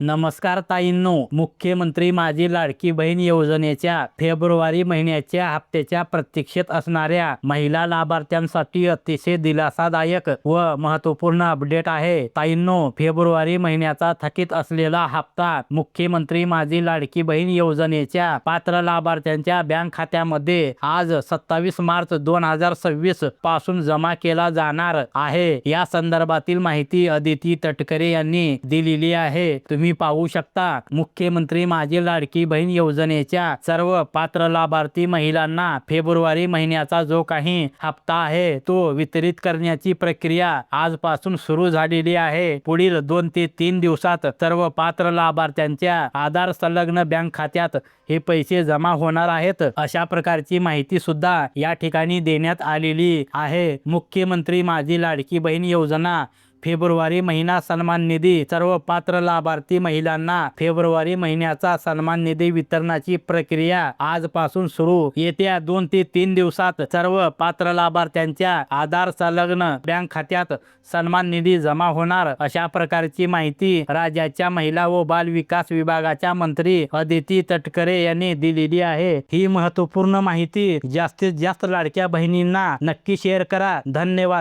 नमस्कार ताईंनो, मुख्यमंत्री माझी लाडकी बहीण योजनेच्या फेब्रुवारी महिन्याच्या हप्त्याच्या प्रतीक्षेत असणाऱ्या महिला लाभार्थ्यांसाठी अतिशय दिलासादायक व महत्त्वपूर्ण अपडेट आहे. ताईंनो, फेब्रुवारी महिन्याचा थकीत असलेला हप्ता मुख्यमंत्री माझी लाडकी बहीण योजनेच्या पात्र लाभार्थ्यांच्या बँक खात्यामध्ये आज 27 मार्च 2026 पासून जमा केला जाणार आहे. या संदर्भातील माहिती अदिती तटकरे यांनी दिलेली आहे. तुम्ही पाहू शकता, मुख्यमंत्री माझी लाडकी बहीण योजनेच्या सर्व पात्र लाभार्थी महिलांना फेब्रुवारी महिन्याचा जो काही हप्ता आहे तो वितरित करण्याची प्रक्रिया आजपासून सुरू झालेली आहे. पुढील 2 ते 3 दिवसात सर्व पात्र लाभार्थ्यांच्या आधार संलग्न बँक खात्यात हे पैसे जमा होणार आहेत, अशा प्रकारची माहिती सुद्धा या ठिकाणी देण्यात आलेली आहे. मुख्यमंत्री माझी लाडकी बहीण योजना फेब्रुवारी महिना सन्मान निधी सर्व पात्र लाभार्थी महिलांना फेब्रुवारी महिन्याचा सन्मान निधी वितरणाची प्रक्रिया आजपासून सुरू. येत्या 2 ते 3 दिवसात सर्व पात्र लाभार्थ्यांच्या आधार संलग्न बँक खात्यात सन्मान निधी जमा होणार, अशा प्रकारची माहिती राज्याच्या महिला व बाल विकास विभागाच्या मंत्री अदिती तटकरे यांनी दिलेली आहे. ही महत्त्वपूर्ण माहिती जास्तीत जास्त लाडक्या बहिणींना नक्की शेअर करा. धन्यवाद.